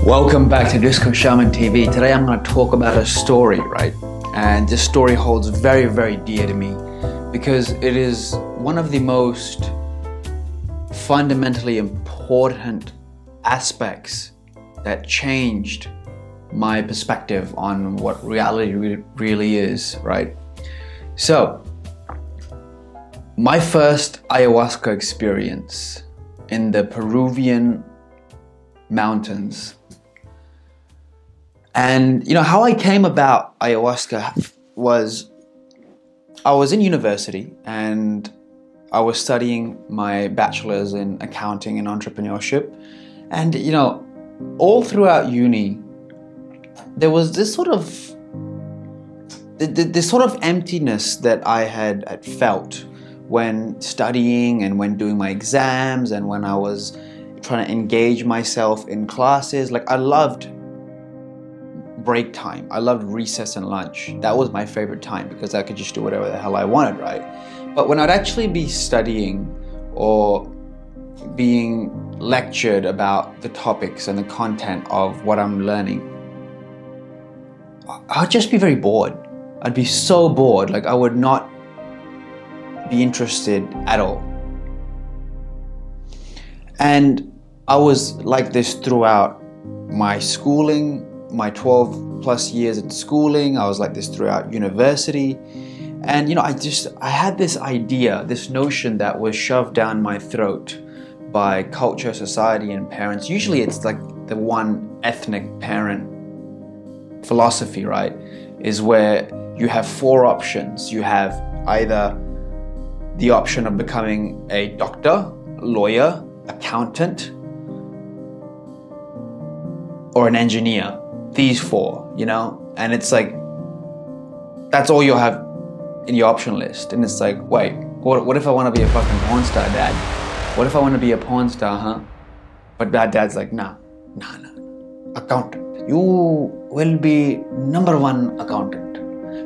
Welcome back to Diskoshaman TV. Today I'm going to talk about a story, right? And this story holds very, very dear to me because it is one of the most fundamentally important aspects that changed my perspective on what reality really is, right? So, my first ayahuasca experience in the Peruvian mountains. And you know how I came about ayahuasca was I was in university and I was studying my bachelor's in accounting and entrepreneurship. And you know, all throughout uni, there was this sort of emptiness that I had felt when studying and when doing my exams and when I was trying to engage myself in classes. Like I loved break time. I loved recess and lunch. That was my favorite time because I could just do whatever the hell I wanted, right? But when I'd actually be studying or being lectured about the topics and the content of what I'm learning, I'd just be very bored. I'd be so bored, like I would not be interested at all. And I was like this throughout my schooling, my 12 plus years in schooling. I was like this throughout university. And you know, I had this idea, this notion that was shoved down my throat by culture, society, and parents. Usually it's like the one ethnic parent philosophy, right? Is where you have four options. You have either the option of becoming a doctor, lawyer, accountant, or an engineer. These four, you know? And it's like, that's all you'll have in your option list. And it's like, wait, what if I want to be a fucking porn star, Dad? What if I want to be a porn star, huh? But Dad's like, nah. Accountant. You will be #1 accountant.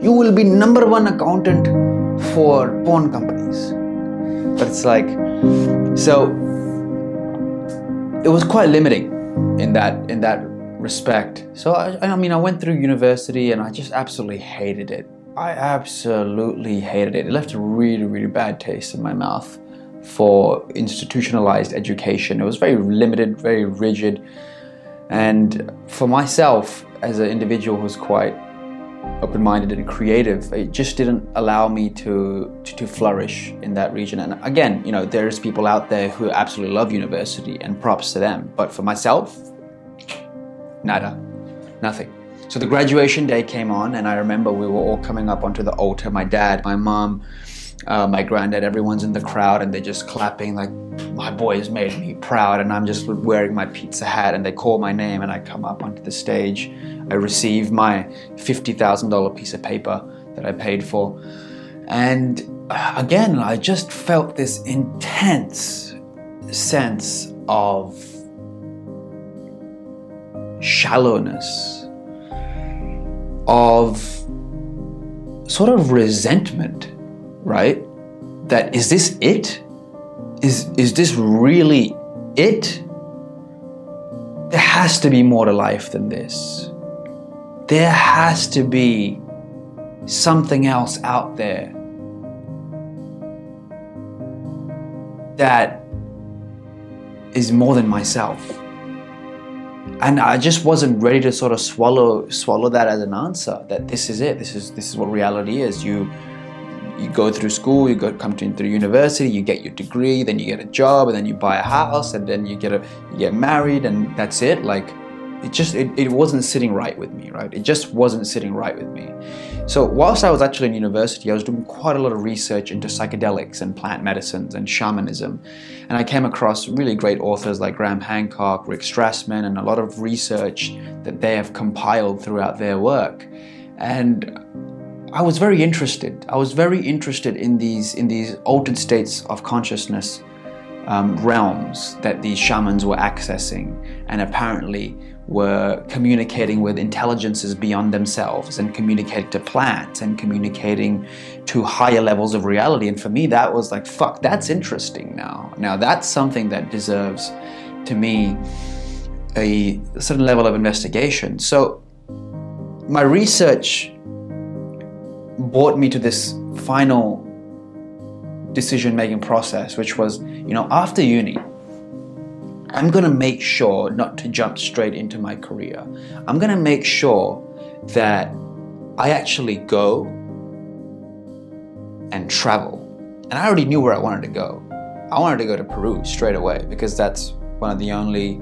You will be #1 accountant for porn companies. But it's like, so it was quite limiting in that respect. So I mean, I went through university and I just absolutely hated it. I absolutely hated it. It left a really, really bad taste in my mouth for institutionalized education. It was very limited, very rigid. And for myself, as an individual who's quite open-minded and creative, it just didn't allow me to flourish in that region. And again, you know, there's people out there who absolutely love university and props to them. But for myself, nada, nothing. So the graduation day came on and I remember we were all coming up onto the altar. My dad, my mom, my granddad, everyone's in the crowd and they're just clapping like, my boys made me proud. And I'm just wearing my pizza hat and they call my name and I come up onto the stage. I receive my $50,000 piece of paper that I paid for. And again, I just felt this intense sense of shallowness, of sort of resentment, right? That is this it? Is this really it? There has to be more to life than this. There has to be something else out there that is more than myself. And I just wasn't ready to sort of swallow that as an answer, that this is it, this is what reality is. You go through school, come through university, you get your degree, then you get a job, and then you buy a house, and then you get married, and that's it. Like, it wasn't sitting right with me, right? It just wasn't sitting right with me. So whilst I was actually in university, I was doing quite a lot of research into psychedelics and plant medicines and shamanism. And I came across really great authors like Graham Hancock, Rick Strassman, and a lot of research that they have compiled throughout their work. And I was very interested. I was very interested in these altered states of consciousness realms that these shamans were accessing and apparently were communicating with intelligences beyond themselves and communicating to plants and communicating to higher levels of reality. And for me, that was like, fuck, that's interesting now. Now that's something that deserves, to me, a certain level of investigation. So my research brought me to this final decision-making process, which was, after uni, I'm gonna make sure not to jump straight into my career. I'm gonna make sure that I actually go and travel. And I already knew where I wanted to go. I wanted to go to Peru straight away, because that's one of the only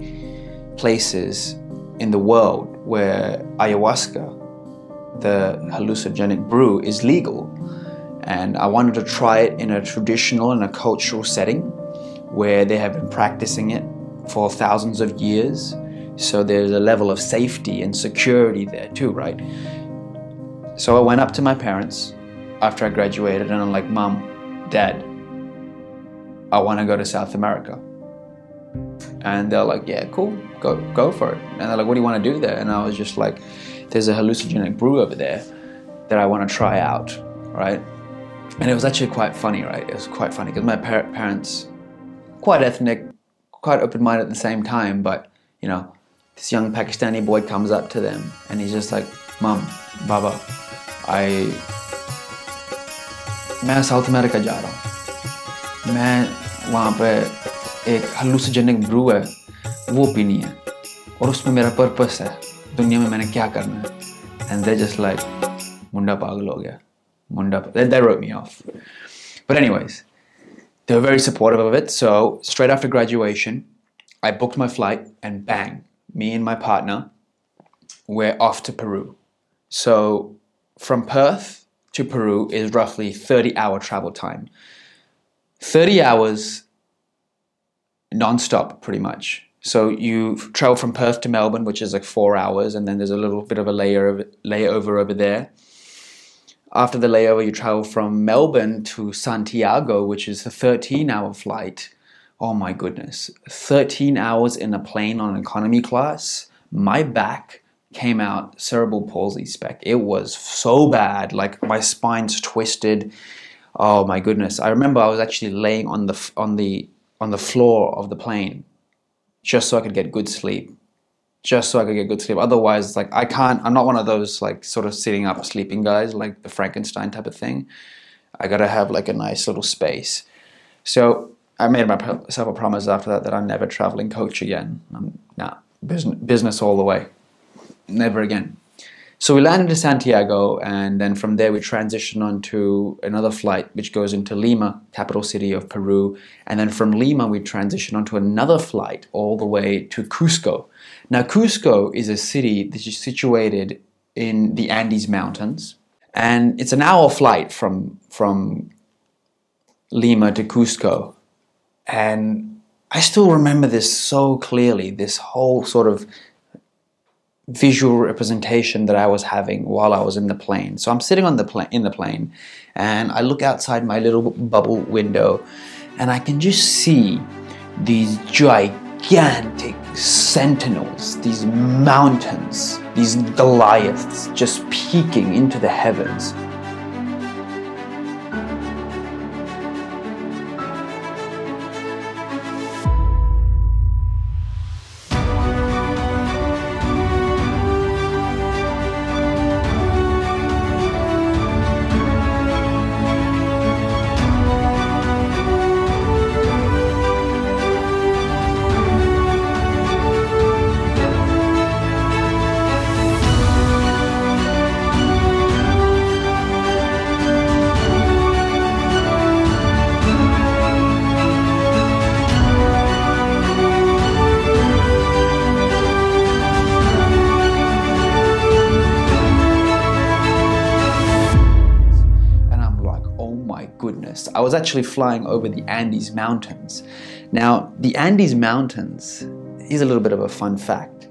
places in the world where ayahuasca, the hallucinogenic brew, is legal. And I wanted to try it in a traditional and a cultural setting where they have been practicing it for thousands of years. So there's a level of safety and security there too, right? So I went up to my parents after I graduated and I'm like, Mom, Dad, I want to go to South America. And they're like, yeah, cool, go for it. And they're like, what do you want to do there? And I was just like, there's a hallucinogenic brew over there that I want to try out, right? And it was actually quite funny, right? It was quite funny because my parents, quite ethnic, quite open-minded at the same time, but this young Pakistani boy comes up to them and he's just like, Mom, Baba, मैं south America जा रहा हूँ, मैं वहाँ पे एक hallucinogenic brew है वो पीनी है और उसमें मेरा पर्पस है, दुनिया में मैंने क्या करना है. And they're just like, मुंडा पागल हो गया, मुंडा. They wrote me off. But anyways, they were very supportive of it. So straight after graduation, I booked my flight and bang, me and my partner, we're off to Peru. So from Perth to Peru is roughly 30-hour travel time. 30 hours non-stop pretty much. So you travel from Perth to Melbourne, which is like 4 hours, and then there's a little bit of a layover over there. After the layover, you travel from Melbourne to Santiago, which is a 13-hour flight. Oh my goodness, 13 hours in a plane on economy class. My back came out cerebral palsy spec. It was so bad, like my spine's twisted. Oh my goodness. I remember I was actually laying on the floor of the plane just so I could get good sleep. Otherwise, like I'm not one of those like sort of sitting up sleeping guys, like the Frankenstein type of thing. I gotta have like a nice little space. So I made myself a promise after that I'm never traveling coach again. Business all the way. Never again. So we landed in Santiago, and then from there we transitioned on to another flight which goes into Lima, capital city of Peru. And then from Lima we transitioned on to another flight all the way to Cusco. Now Cusco is a city that is situated in the Andes Mountains, and it's an hour flight from Lima to Cusco. And I still remember this so clearly, this whole sort of visual representation that I was having while I was in the plane. So I'm sitting in the plane and I look outside my little bubble window and I can just see these gigantic sentinels, these mountains, these Goliaths just peeking into the heavens. I was actually flying over the Andes Mountains. Now, the Andes Mountains, here's a little bit of a fun fact,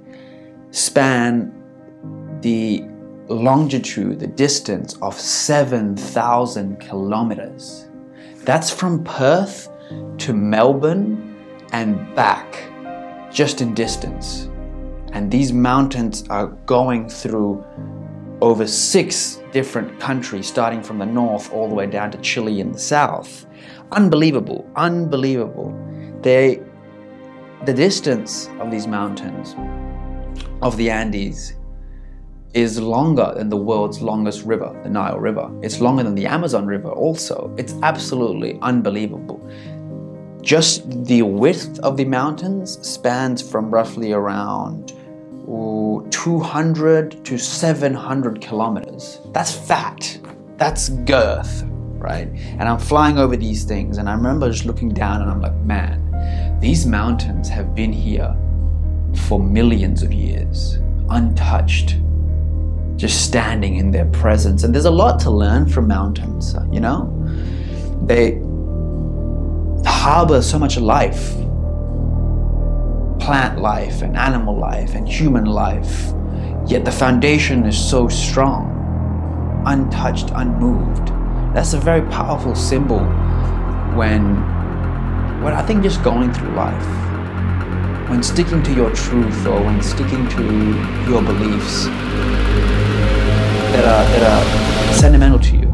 span the longitude, the distance of 7,000 kilometers. That's from Perth to Melbourne and back, just in distance. And these mountains are going through over 6 different countries, starting from the north all the way down to Chile in the south. Unbelievable, unbelievable. They the distance of these mountains, of the Andes, is longer than the world's longest river, the Nile River. It's longer than the Amazon River also. It's absolutely unbelievable. Just the width of the mountains spans from roughly around 200 to 700 kilometers. That's fat. That's girth, right? And I'm flying over these things, and I remember just looking down and I'm like, man, these mountains have been here for millions of years, untouched, just standing in their presence. And there's a lot to learn from mountains, you know? They harbor so much life, plant life and animal life and human life, yet the foundation is so strong, untouched, unmoved. That's a very powerful symbol when I think just going through life, when sticking to your truth or when sticking to your beliefs that are sentimental to you,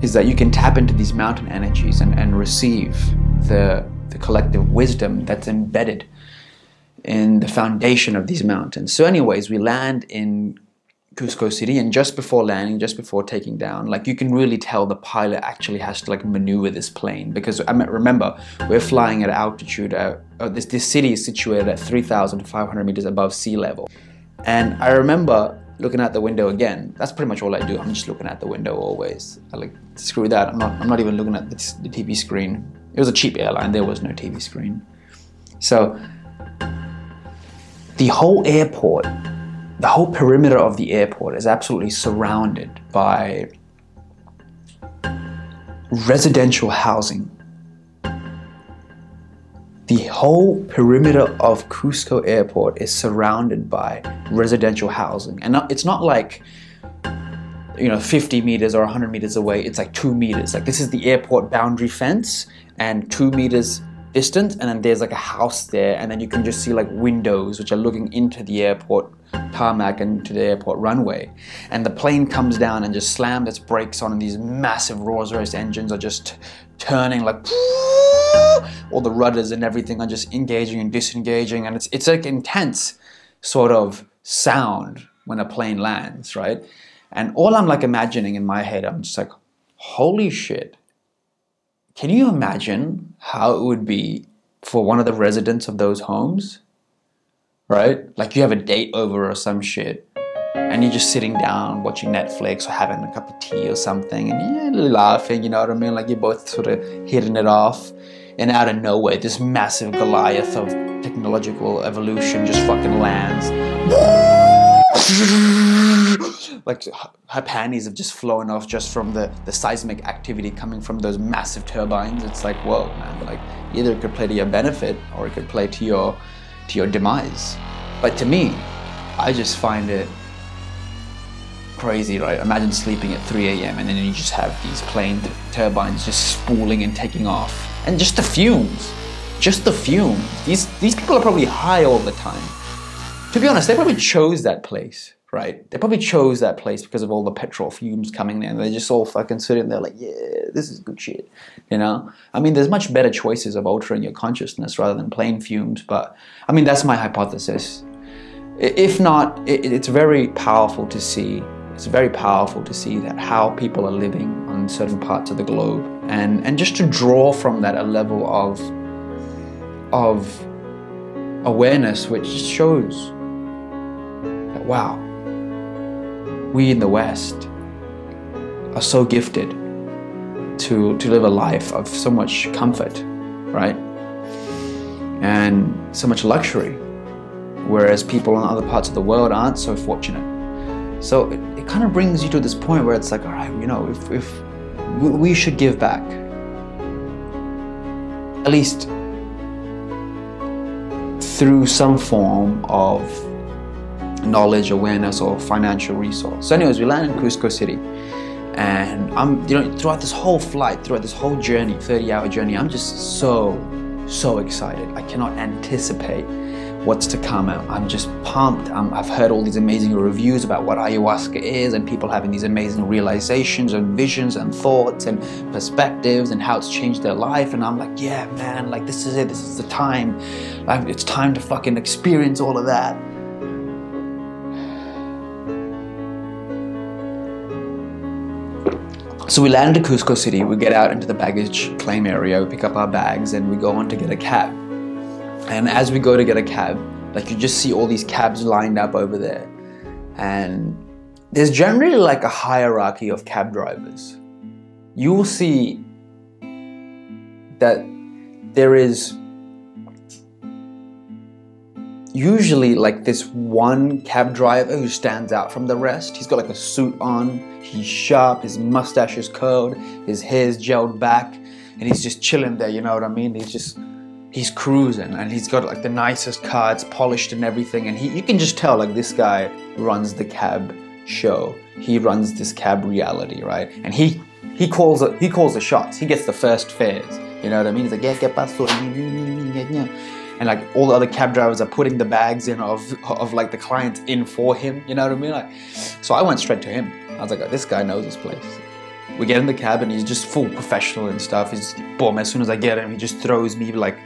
is that you can tap into these mountain energies and receive the collective wisdom that's embedded in the foundation of these mountains. So anyways, we land in Cusco City, and just before landing, just before taking down, like, you can really tell the pilot actually has to like maneuver this plane, because I mean, remember, we're flying at altitude. This city is situated at 3,500 meters above sea level. And I remember looking out the window again. That's pretty much all I do. I'm just looking out the window always. I like, screw that. I'm not even looking at the TV screen. It was a cheap airline. There was no TV screen. So the whole airport, the whole perimeter of the airport is absolutely surrounded by residential housing. The whole perimeter of Cusco Airport is surrounded by residential housing. And it's not like, you know, 50 meters or 100 meters away. It's like 2 meters. Like, this is the airport boundary fence, and 2 meters distant, and then there's like a house there, and then you can just see like windows which are looking into the airport tarmac and to the airport runway. And the plane comes down and just slams its brakes on, and these massive Rolls-Royce engines are just turning like, all the rudders and everything are just engaging and disengaging, and it's like intense sort of sound when a plane lands, right? And all I'm like imagining in my head, I'm just like, holy shit. Can you imagine how it would be for one of the residents of those homes, right? Like, you have a date over or some shit, and you're just sitting down watching Netflix or having a cup of tea or something, and you're laughing, you know what I mean? Like, you're both sort of hitting it off, and out of nowhere, this massive Goliath of technological evolution just fucking lands. Like, her panties have just flown off just from the seismic activity coming from those massive turbines. It's like, whoa, man. Like, either it could play to your benefit or it could play to your demise. But to me, I just find it crazy, right? Imagine sleeping at 3 a.m. and then you just have these plane turbines just spooling and taking off. And just the fumes. Just the fumes. These people are probably high all the time. To be honest, they probably chose that place, right? They probably chose that place because of all the petrol fumes coming in. They're just all fucking sitting there like, yeah, this is good shit, you know? I mean, there's much better choices of altering your consciousness rather than plane fumes, but I mean, that's my hypothesis. If not, it's very powerful to see. It's very powerful to see that how people are living on certain parts of the globe, and just to draw from that a level of awareness, which shows that, wow, we in the West are so gifted to live a life of so much comfort, right? And so much luxury, whereas people in other parts of the world aren't so fortunate. So it kind of brings you to this point where it's like, all right, you know, if we should give back, at least through some form of knowledge, awareness, or financial resource. So anyways, we land in Cusco City, and I'm, you know, throughout this whole flight, throughout this whole journey, 30-hour journey, I'm just so excited. I cannot anticipate what's to come. I'm just pumped. I've heard all these amazing reviews about what ayahuasca is, and people having these amazing realizations and visions and thoughts and perspectives and how it's changed their life. And I'm like, yeah, man, like this is it. This is the time. Like, it's time to fucking experience all of that. So we land into Cusco City, we get out into the baggage claim area, we pick up our bags, and we go on to get a cab. And as we go to get a cab, like, you just see all these cabs lined up over there. And there's generally like a hierarchy of cab drivers. You will see that there is usually like this one cab driver who stands out from the rest. He's got like a suit on, he's sharp, his mustache is curled, his hair's gelled back, and he's just chilling there, you know what I mean? He's cruising, and he's got like the nicest car, it's polished and everything, and you can just tell like this guy runs the cab show. He runs this cab reality, right? And he calls the shots. He gets the first fares, you know what I mean? He's like, yeah, ¿qué pasó? And like all the other cab drivers are putting the bags in of like the clients in for him, you know what I mean? Like, so I went straight to him. I was like, oh, this guy knows this place. We get in the cab and he's just full professional and stuff. He's just, boom, as soon as I get him, he just throws me like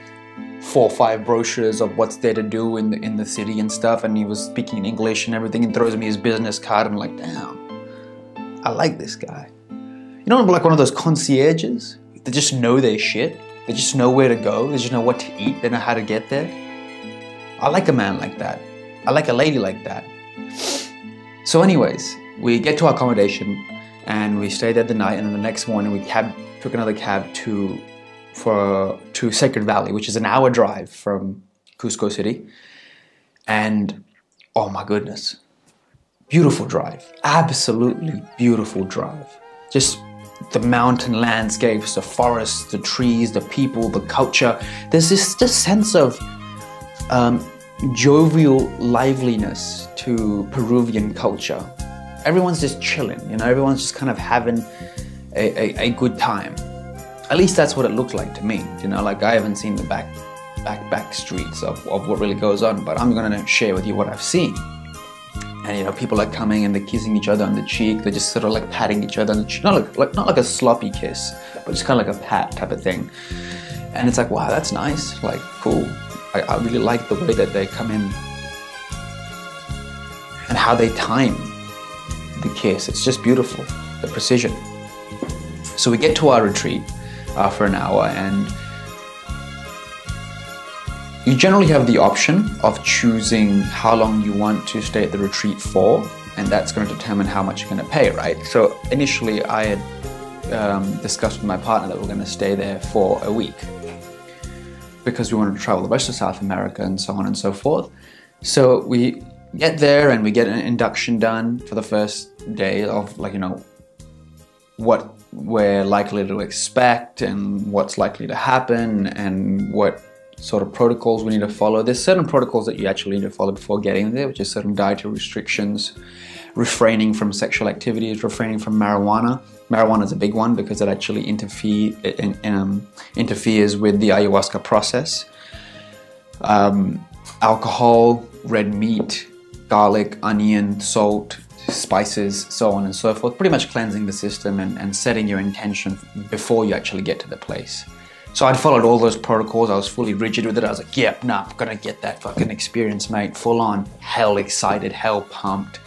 4 or 5 brochures of what's there to do in the city and stuff. And he was speaking English and everything, and throws me his business card. I'm like, damn, I like this guy. You know, like one of those concierges that just know their shit. They just know where to go. They just know what to eat. They know how to get there. I like a man like that. I like a lady like that. So anyways, we get to our accommodation and we stayed there the night, and then the next morning we took another cab to Sacred Valley, which is an hour drive from Cusco City. And oh my goodness, beautiful drive. Absolutely beautiful drive. Just the mountain landscapes, the forests, the trees, the people, the culture. There's this sense of jovial liveliness to Peruvian culture. Everyone's just chilling, you know, everyone's just kind of having a good time. At least that's what it looked like to me, you know, like I haven't seen the back streets of what really goes on, but I'm gonna share with you what I've seen. And you know, people are coming and they're kissing each other on the cheek. They're just sort of like patting each other on the cheek. Not like a sloppy kiss, but just kind of like a pat type of thing. And it's like, wow, that's nice. Like, cool. I really like the way that they come in and how they time the kiss. It's just beautiful, the precision. So we get to our retreat after an hour, and you generally have the option of choosing how long you want to stay at the retreat for, and that's going to determine how much you're going to pay, right? So initially I had discussed with my partner that we're going to stay there for a week because we wanted to travel the rest of South America and so on and so forth. So we get there and we get an induction done for the first day of, like, you know, what we're likely to expect and what's likely to happen and what sort of protocols we need to follow. There's certain protocols that you actually need to follow before getting there, which is certain dietary restrictions, refraining from sexual activities, refraining from marijuana. Marijuana is a big one because it actually interferes with the ayahuasca process. Alcohol, red meat, garlic, onion, salt, spices, so on and so forth. Pretty much cleansing the system and setting your intention before you actually get to the place. So I'd followed all those protocols. I was fully rigid with it. I was like, yep, nah, I'm gonna get that fucking experience, mate. Full on, hell excited, hell pumped.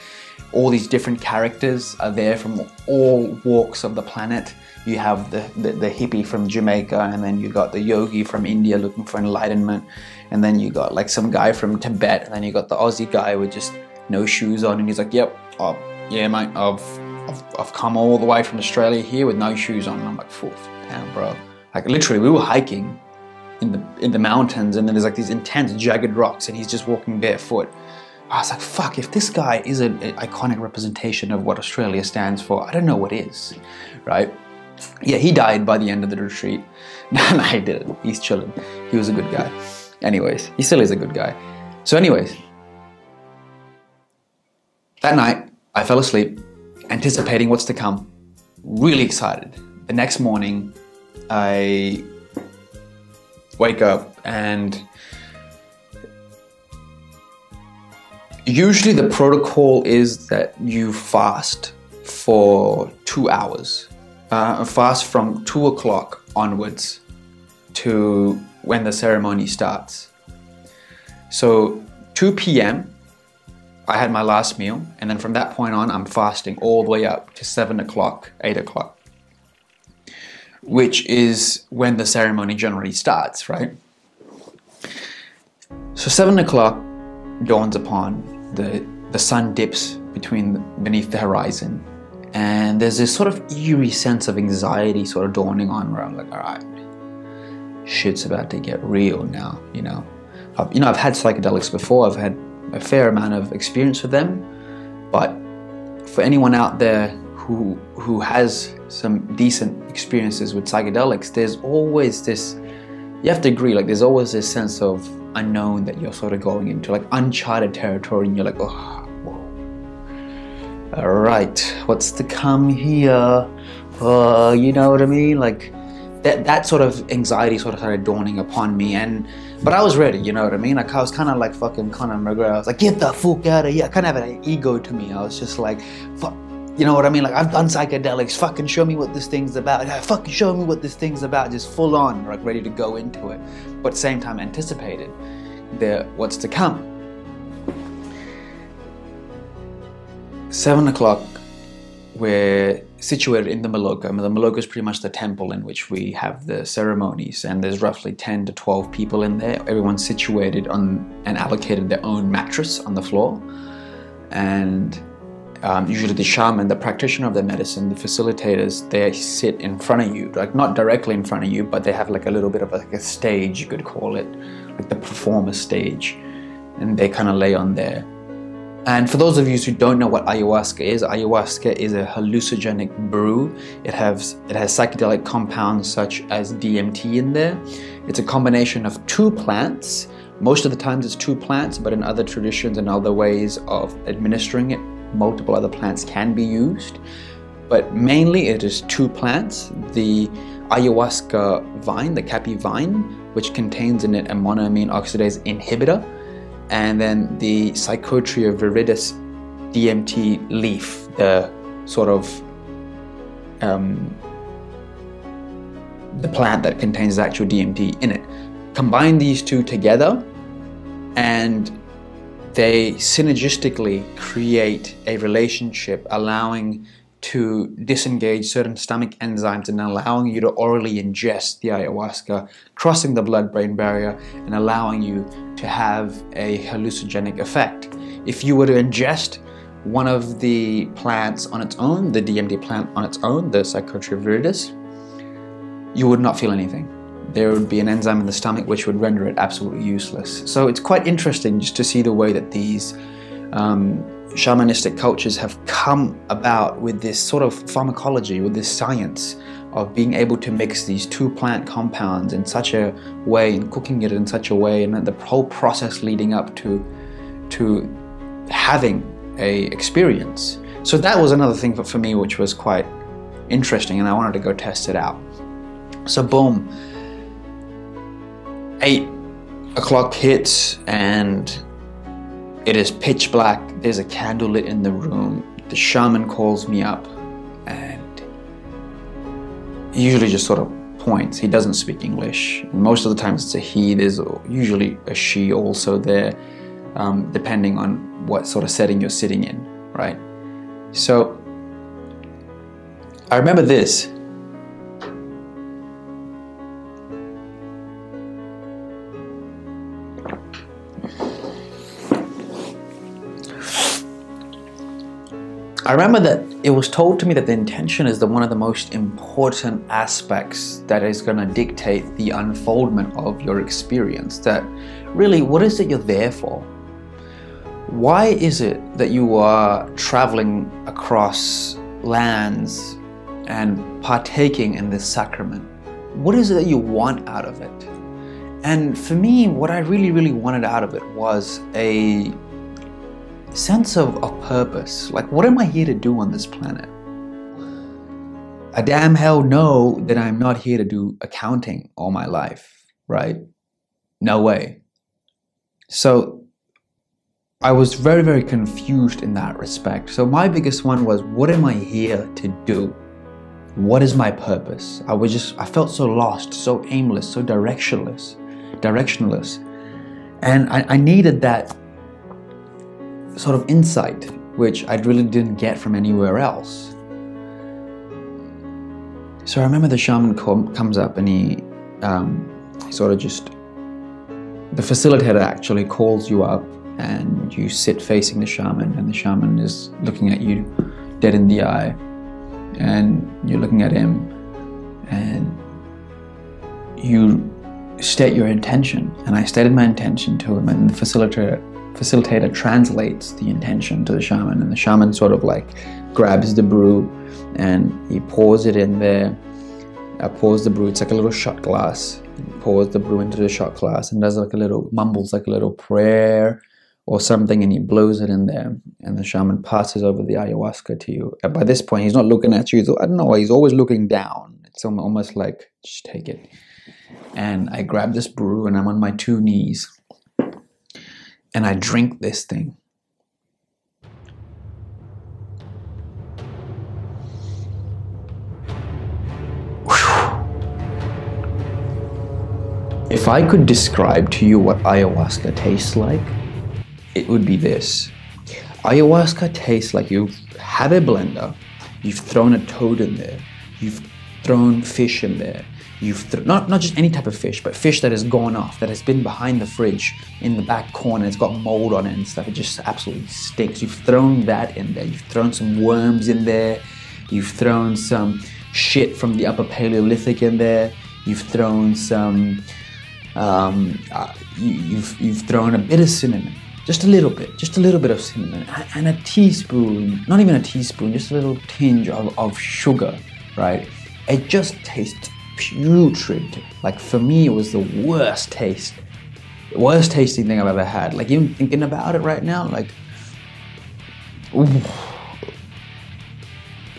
All these different characters are there from all walks of the planet. You have the hippie from Jamaica, and then you got the yogi from India looking for enlightenment, and then you got like some guy from Tibet, and then you got the Aussie guy with just no shoes on, and he's like, yep, yeah, mate, I've come all the way from Australia here with no shoes on. And I'm like, damn, bro. Like literally, we were hiking in the mountains, and then there's like these intense jagged rocks, and he's just walking barefoot. I was like, fuck, if this guy is an iconic representation of what Australia stands for, I don't know what is, right? Yeah, he died by the end of the retreat. No, he didn't. He's chilling. He was a good guy. Anyways, he still is a good guy. So anyways, that night, I fell asleep, anticipating what's to come. Really excited. The next morning, I wake up and Usually the protocol is that you fast for 2 hours. Fast from 2 o'clock onwards to when the ceremony starts. So 2 p.m. I had my last meal, and then from that point on I'm fasting all the way up to 7 o'clock, 8 o'clock, which is when the ceremony generally starts, right? So 7 o'clock dawns upon, the sun dips beneath the horizon, and there's this sort of eerie sense of anxiety sort of dawning on where I'm like, all right, shit's about to get real now, you know. I've had psychedelics before, I've had a fair amount of experience with them, but for anyone out there who has some decent experiences with psychedelics, there's always this, you have to agree, like there's always this sense of unknown that you're sort of going into, like uncharted territory, and you're like, oh, whoa. All right, what's to come here? You know what I mean? Like that sort of anxiety sort of started dawning upon me, but I was ready, you know what I mean? Like I was kind of like fucking Conor McGregor. I was like, get the fuck out of here. I kind of had an ego to me. I was just like, fuck. You know what I mean? Like, I've done psychedelics. Fucking show me what this thing's about. Fucking show me what this thing's about. Just full on, like ready to go into it. But at the same time, anticipated what's to come. 7 o'clock, we're situated in the Maloka. The Maloka is pretty much the temple in which we have the ceremonies, and there's roughly 10 to 12 people in there. Everyone's situated on and allocated their own mattress on the floor. And usually the shaman, the practitioner of the medicine, the facilitators, they sit in front of you, like not directly in front of you, but they have like a little bit of like a stage, you could call it, like the performer stage, and they kind of lay on there. And for those of you who don't know what ayahuasca is a hallucinogenic brew. It has psychedelic compounds such as DMT in there. It's a combination of 2 plants. Most of the times it's 2 plants, but in other traditions and other ways of administering it, multiple other plants can be used, but mainly it is 2 plants. The ayahuasca vine, the capi vine, which contains in it a monoamine oxidase inhibitor, and then the Psychotria viridis DMT leaf, the sort of the plant that contains the actual DMT in it. Combine these 2 together and they synergistically create a relationship, allowing to disengage certain stomach enzymes and allowing you to orally ingest the ayahuasca, crossing the blood-brain barrier and allowing you to have a hallucinogenic effect. If you were to ingest one of the plants on its own, the DMT plant on its own, the Psychotria viridis, you would not feel anything. There would be an enzyme in the stomach which would render it absolutely useless. So it's quite interesting just to see the way that these shamanistic cultures have come about with this sort of pharmacology, with this science of being able to mix these 2 plant compounds in such a way and cooking it in such a way, and the whole process leading up to having a experience. So that was another thing for me which was quite interesting, and I wanted to go test it out. So boom, 8 o'clock hits and it is pitch black. There's a candle lit in the room. The shaman calls me up and he usually just sort of points. He doesn't speak English. Most of the times it's a he. There's usually a she also there, depending on what sort of setting you're sitting in, right? So I remember this. I remember that it was told to me that the intention is one of the most important aspects that is going to dictate the unfoldment of your experience. That really, what is it you're there for? Why is it that you are traveling across lands and partaking in this sacrament? What is it that you want out of it? And for me, what I really wanted out of it was a sense of purpose. Like, what am I here to do on this planet? I damn hell know that I'm not here to do accounting all my life, right? No way. So I was very, very confused in that respect. So my biggest one was, what am I here to do? What is my purpose? I felt so lost, so aimless, so directionless. And I needed that sort of insight, which I really didn't get from anywhere else. So I remember the shaman comes up and he sort of just, the facilitator actually calls you up and you sit facing the shaman, and the shaman is looking at you dead in the eye, and you're looking at him and you state your intention. And I stated my intention to him, and the facilitator translates the intention to the shaman, and the shaman sort of like grabs the brew and he pours it in there. Pours the brew, it's like a little shot glass. He pours the brew into the shot glass and does like mumbles like a little prayer or something, and he blows it in there, and the shaman passes over the ayahuasca to you. And by this point, he's not looking at you. I don't know, he's always looking down. It's almost like, just take it. And I grab this brew and I'm on my 2 knees and I drink this thing. If I could describe to you what ayahuasca tastes like, it would be this. Ayahuasca tastes like you have a blender, you've thrown a toad in there, you've thrown fish in there, you've not just any type of fish, but fish that has gone off, that has been behind the fridge in the back corner, it's got mold on it and stuff, it just absolutely stinks. You've thrown that in there, you've thrown some worms in there, you've thrown some shit from the Upper Paleolithic in there, you've thrown some, you've thrown a bit of cinnamon. Just a little bit of cinnamon, and a teaspoon, not even a teaspoon, just a little tinge of sugar, right? It just tastes putrid. Like, for me, it was the worst tasting thing I've ever had. Like, even thinking about it right now, like, ooh,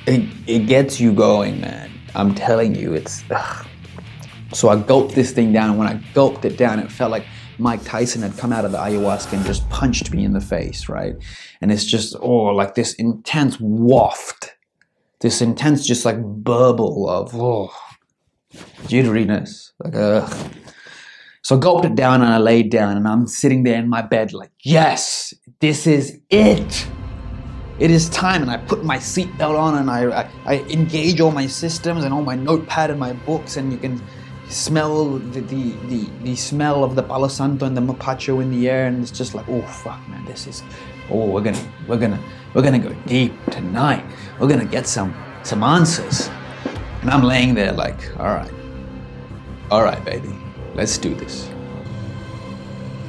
it gets you going, man. I'm telling you, it's, ugh. So I gulped this thing down, and when I gulped it down, it felt like Mike Tyson had come out of the ayahuasca and just punched me in the face, right? And it's just, oh, like this intense waft, this intense just like burble of, oh, jitteriness, like, ugh. So I gulped it down and I laid down and I'm sitting there in my bed like, yes, this is it. It is time. And I put my seatbelt on and I engage all my systems and all my notepad and my books, and you can smell the smell of the Palo Santo and the Mapacho in the air, and it's just like, oh fuck, man, this is, oh, we're gonna go deep tonight. We're gonna get some answers. And I'm laying there like, all right, baby, let's do this.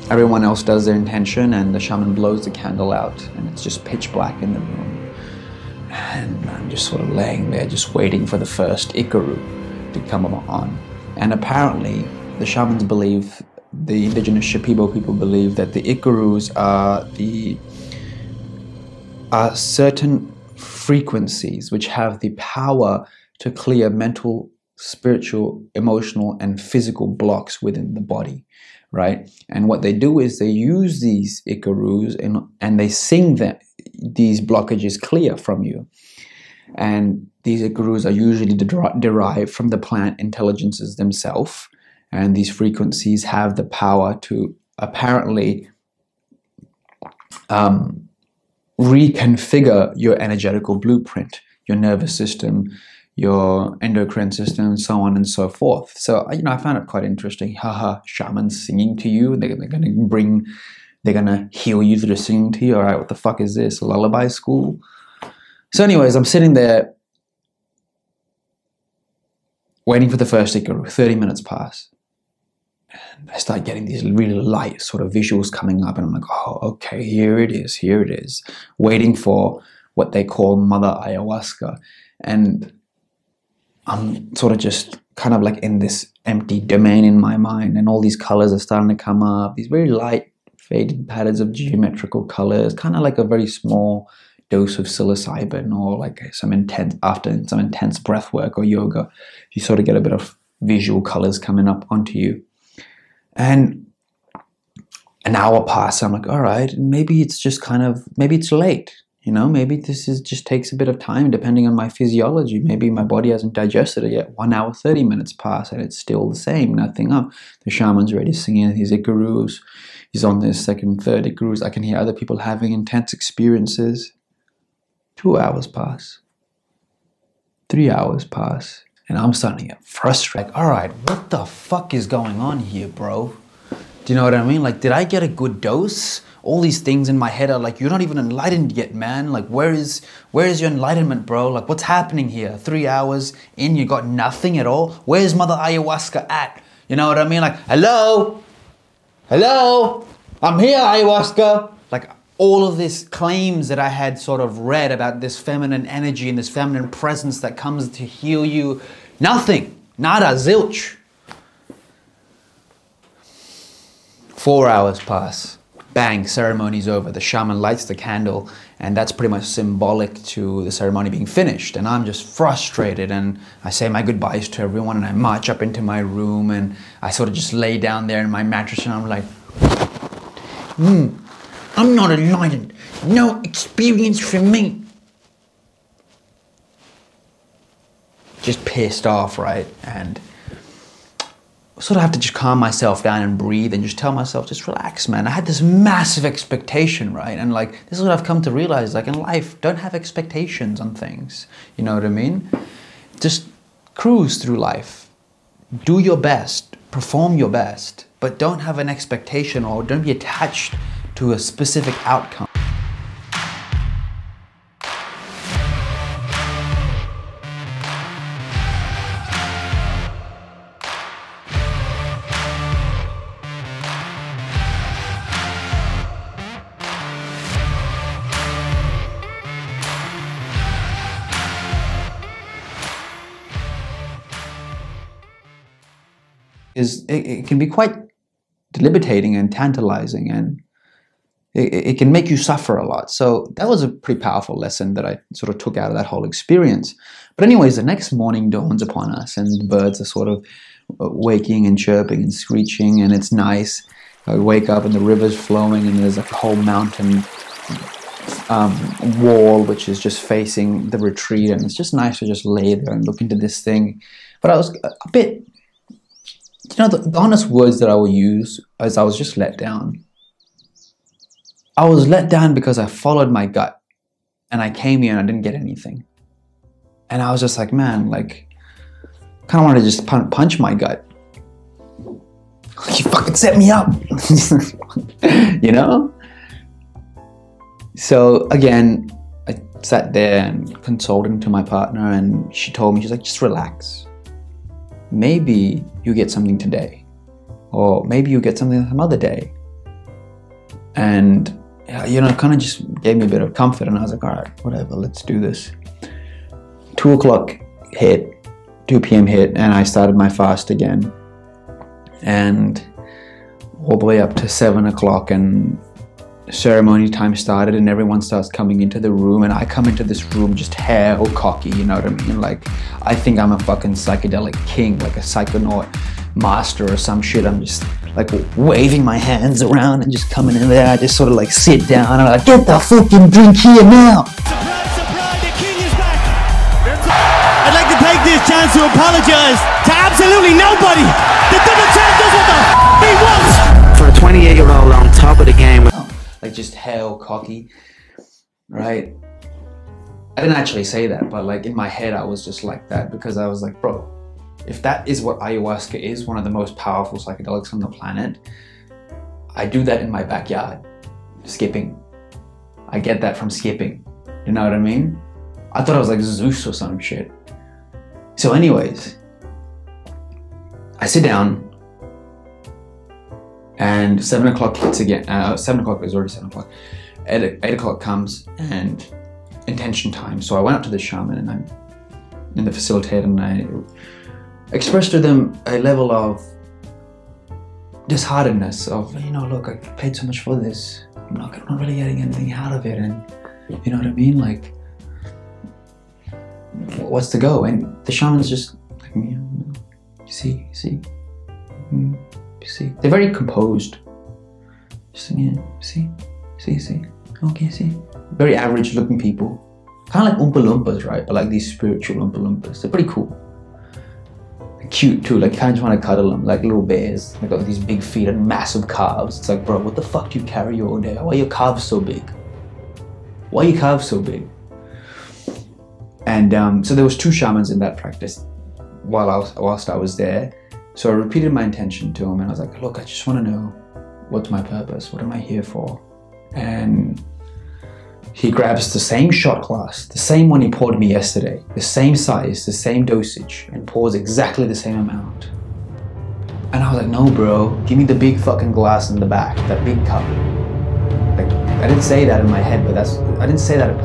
Everyone else does their intention, and the shaman blows the candle out, and it's just pitch black in the room. And I'm just sort of laying there, just waiting for the first Ikaru to come on. And apparently, the shamans believe, the indigenous Shipibo people believe, that the Ikarus are certain frequencies which have the power to clear mental, spiritual, emotional, and physical blocks within the body, right? And what they do is they use these Ikarus and they sing these blockages clear from you. And these Ikarus are usually derived from the plant intelligences themselves, and these frequencies have the power to apparently reconfigure your energetical blueprint, your nervous system, your endocrine system, and so on and so forth. So, I found it quite interesting. Haha, shamans singing to you. They're gonna heal you through singing to you. All right, what the fuck is this? A lullaby school? So anyways, I'm sitting there waiting for the first Ikaru. 30 minutes pass. And I start getting these really light sort of visuals coming up, and I'm like, oh, okay, here it is. Waiting for what they call Mother Ayahuasca. And I'm sort of just kind of like in this empty domain in my mind, and all these colors are starting to come up, these very light faded patterns of geometrical colors, kind of like a very small dose of psilocybin, or like after some intense breath work or yoga, you sort of get a bit of visual colors coming up onto you. And an hour passes. I'm like, all right, maybe it's just maybe it's late. Maybe just takes a bit of time depending on my physiology. Maybe my body hasn't digested it yet. 1 hour, 30 minutes pass and it's still the same. Nothing up. The shaman's already singing his ikarus. He's on his second, third ikarus. I can hear other people having intense experiences. 2 hours pass. 3 hours pass. And I'm starting to get frustrated. Like, all right, what the fuck is going on here, bro? Do you know what I mean? Like, did I get a good dose? All these things in my head are like, you're not even enlightened yet, man. Like, where is your enlightenment, bro? Like, what's happening here? 3 hours in, you got nothing at all? Where's Mother Ayahuasca at? You know what I mean? Like, hello? Hello? I'm here, Ayahuasca. Like, all of these claims that I had sort of read about this feminine energy and this feminine presence that comes to heal you. Nothing. Nada. Zilch. 4 hours pass. Bang, ceremony's over. The shaman lights the candle, and that's pretty much symbolic to the ceremony being finished. And I'm just frustrated, and I say my goodbyes to everyone, and I march up into my room, and I sort of just lay down there in my mattress, and I'm like, I'm not enlightened. No experience for me. Just pissed off, right? And sort of have to just calm myself down and breathe and just tell myself, just relax, man. I had this massive expectation, right? And like, this is what I've come to realize, like in life, don't have expectations on things. You know what I mean? Just cruise through life. Do your best, perform your best, but don't have an expectation or don't be attached to a specific outcome. It can be quite debilitating and tantalizing, and it can make you suffer a lot. So that was a pretty powerful lesson that I sort of took out of that whole experience. But anyways, the next morning dawns upon us, and the birds are sort of waking and chirping and screeching, and it's nice. I wake up and the river's flowing, and there's like a whole mountain wall which is just facing the retreat, and it's just nice to just lay there and look into this thing. But I was a bit, the honest words that I will use is I was just let down. I was let down because I followed my gut, and I came here and I didn't get anything. And I was just like, man, like, kind of wanted to just punch my gut. You fucking set me up, you know? So again, I sat there and consulted to my partner, and she told me, she's like, just relax. Maybe you get something today, or maybe you get something some other day. And it kind of just gave me a bit of comfort, and I was like, all right, whatever, let's do this. 2 o'clock hit, 2 p.m. hit, and I started my fast again. And all the way up to 7 o'clock, and ceremony time started, and everyone starts coming into the room, and I come into this room just hell cocky, you know what I mean? Like, I think I'm a fucking psychedelic king, like a psychonaut master or some shit. I'm just like waving my hands around and just coming in there. I just sort of like sit down and I'm like, get the fucking drink here now. Surprise, surprise, the king is back. I'd like to take this chance to apologize to absolutely nobody. The double champ does what the f he wants. For a 28-year-old on top of the game. Like just hell cocky, right? I didn't actually say that, but like in my head I was just like that, because I was like, bro, if that is what ayahuasca is, one of the most powerful psychedelics on the planet, I do that in my backyard, skipping. I get that from skipping, you know what I mean? I thought I was like Zeus or some shit. So anyways, I sit down, and 7 o'clock hits again. 7 o'clock, it was already 7 o'clock. 8 o'clock comes, and intention time. So I went up to the shaman, and I'm in the facilitator, and I expressed to them a level of disheartedness of, look, I paid so much for this. I'm not really getting anything out of it, and you know what I mean? Like, what's the go? And the shaman's just like, you see. They're very composed. Just again, see. Okay, see. Very average looking people. Kind of like Oompa Loompas, right? But like these spiritual Oompa Loompas. They're pretty cool. They're cute too, like kind of just want to cuddle them, like little bears. They got these big feet and massive calves. It's like, bro, what the fuck do you carry all day? Why are your calves so big? Why are your calves so big? And so there was 2 shamans in that practice whilst I was there. So I repeated my intention to him and I was like, look, I just want to know what's my purpose? What am I here for? And he grabs the same shot glass, the same one he poured me yesterday, the same size, the same dosage, and pours exactly the same amount. And I was like, no, bro, give me the big fucking glass in the back, that big cup. Like, I didn't say that in my head, but I didn't say that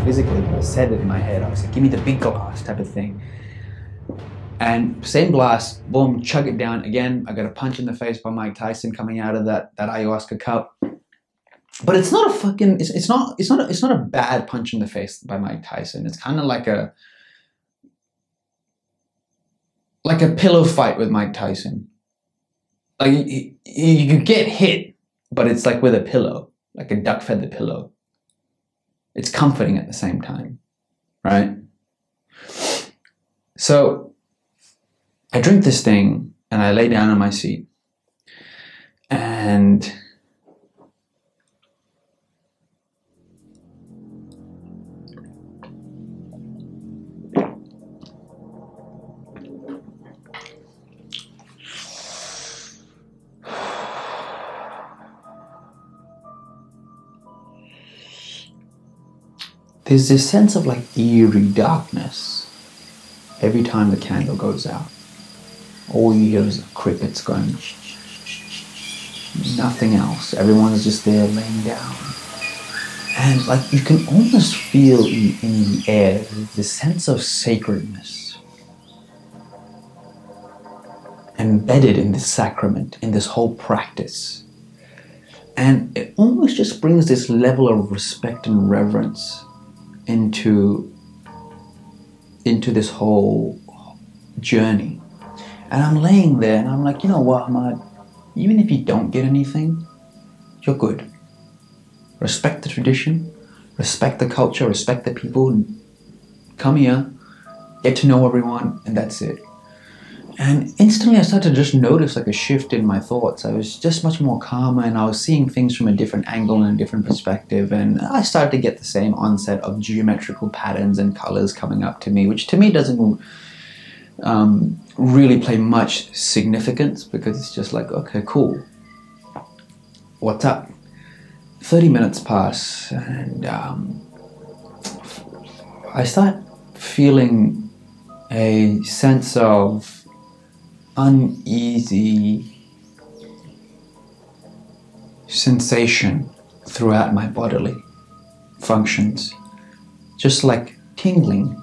physically, but I said it in my head. I was like, give me the big glass type of thing. And same glass, boom, chug it down. Again, I got a punch in the face by Mike Tyson coming out of that ayahuasca cup. But it's not a fucking, it's not a bad punch in the face by Mike Tyson. It's kind of like a pillow fight with Mike Tyson. Like you get hit, but it's like with a pillow, like a duck feather pillow. It's comforting at the same time, right? So I drink this thing and I lay down on my seat and there's this sense of like eerie darkness every time the candle goes out. All you hear is the crickets going, nothing else. Everyone's just there laying down. And like you can almost feel in the air this sense of sacredness embedded in this sacrament, in this whole practice. And it almost just brings this level of respect and reverence into this whole journey. And I'm laying there and I'm like, you know what, Hammad, even if you don't get anything, you're good. Respect the tradition, respect the culture, respect the people. Come here, get to know everyone, and that's it. And instantly I started to just notice like a shift in my thoughts. I was just much more calmer and I was seeing things from a different angle and a different perspective. And I started to get the same onset of geometrical patterns and colors coming up to me, which to me doesn't really play much significance because it's just like, okay, cool. What's up? 30 minutes pass and I start feeling a sense of uneasy sensation throughout my bodily functions, just like tingling,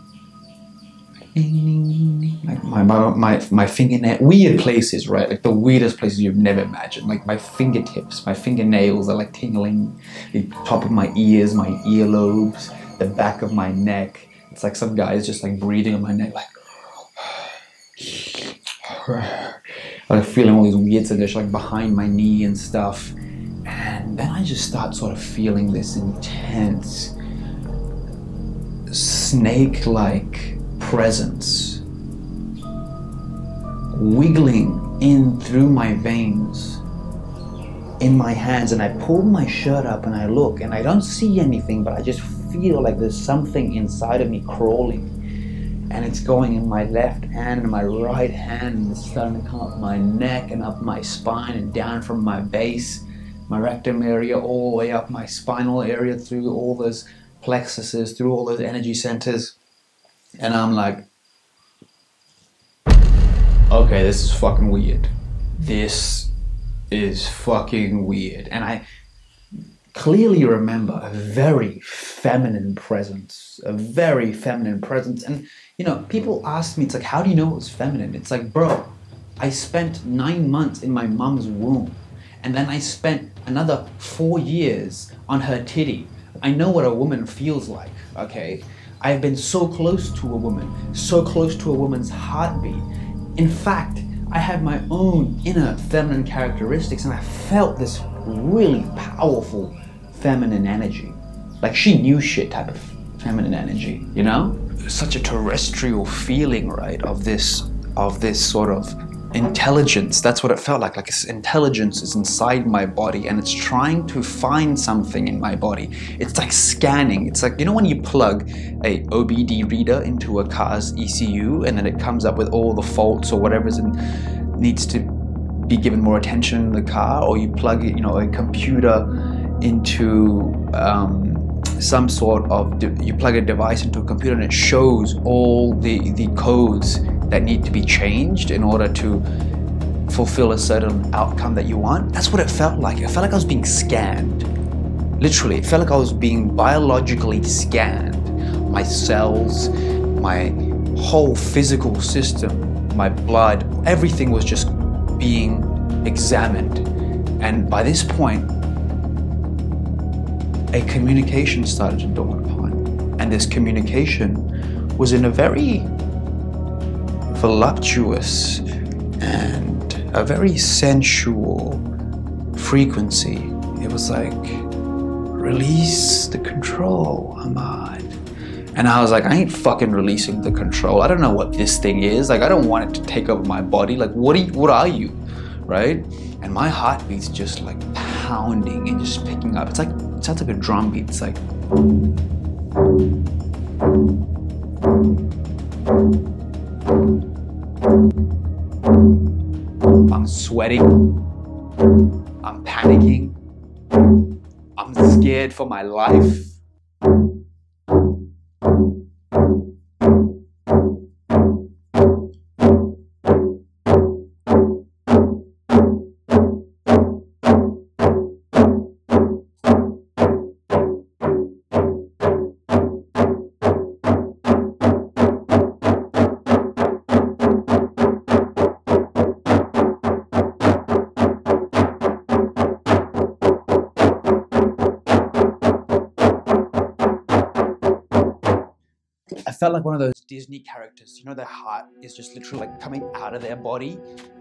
like my fingernail, weird places, right? Like the weirdest places you've never imagined. Like my fingertips, my fingernails are like tingling, the top of my ears, my earlobes, the back of my neck. It's like some guy is just like breathing on my neck, like I'm feeling all these weird sensations like behind my knee and stuff. And then I just start sort of feeling this intense snake-like presence wiggling in through my veins in my hands. And I pull my shirt up and I look and I don't see anything, but I just feel like there's something inside of me crawling. And it's going in my left hand and my right hand, and it's starting to come up my neck and up my spine and down from my base, my rectum area, all the way up my spinal area, through all those plexuses, through all those energy centers. And I'm like, okay, this is fucking weird. This is fucking weird. And I clearly remember a very feminine presence, And you know, people ask me, it's like, how do you know it was feminine? It's like, bro, I spent 9 months in my mom's womb, and then I spent another 4 years on her titty. I know what a woman feels like, okay? I've been so close to a woman, so close to a woman's heartbeat. In fact, I have my own inner feminine characteristics, and I felt this really powerful feminine energy. Like she knew shit type of feminine energy, you know? Such a terrestrial feeling, right, of this sort of intelligence. That's what it felt like this intelligence is inside my body and it's trying to find something in my body. It's like scanning. It's like, you know when you plug a OBD reader into a car's ECU and then it comes up with all the faults or whatever's needs to be given more attention in the car, or you plug it, you know, a computer into some sort of, you plug a device into a computer and it shows all the codes that need to be changed in order to fulfill a certain outcome that you want. That's what it felt like. It felt like I was being scanned. Literally, it felt like I was being biologically scanned. My cells, my whole physical system, my blood, everything was just being examined. And by this point, a communication started to dawn upon. And this communication was in a very voluptuous and a very sensual frequency. It was like, release the control, Hammad. And I was like, I ain't fucking releasing the control. I don't know what this thing is. Like, I don't want it to take over my body. Like, what are you? Right? And my heartbeat's just like pounding and just picking up. It's like, it sounds like a drum beat. It's like, I'm sweating, I'm panicking, I'm scared for my life. I felt like one of those Disney characters, you know, their heart is just literally like coming out of their body.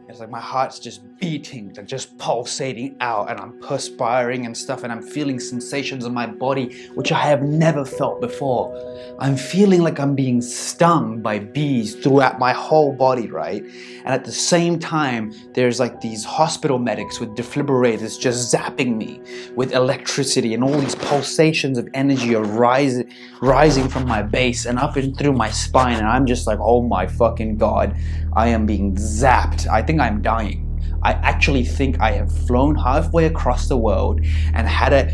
It's like my heart's just beating, like just pulsating out, and I'm perspiring and stuff, and I'm feeling sensations in my body which I have never felt before. I'm feeling like I'm being stung by bees throughout my whole body, right? And at the same time, there's like these hospital medics with defibrillators just zapping me with electricity, and all these pulsations of energy are rising from my base and up and through my spine, and I'm just like, oh my fucking God, I am being zapped. I think I'm dying. I actually think I have flown halfway across the world and had a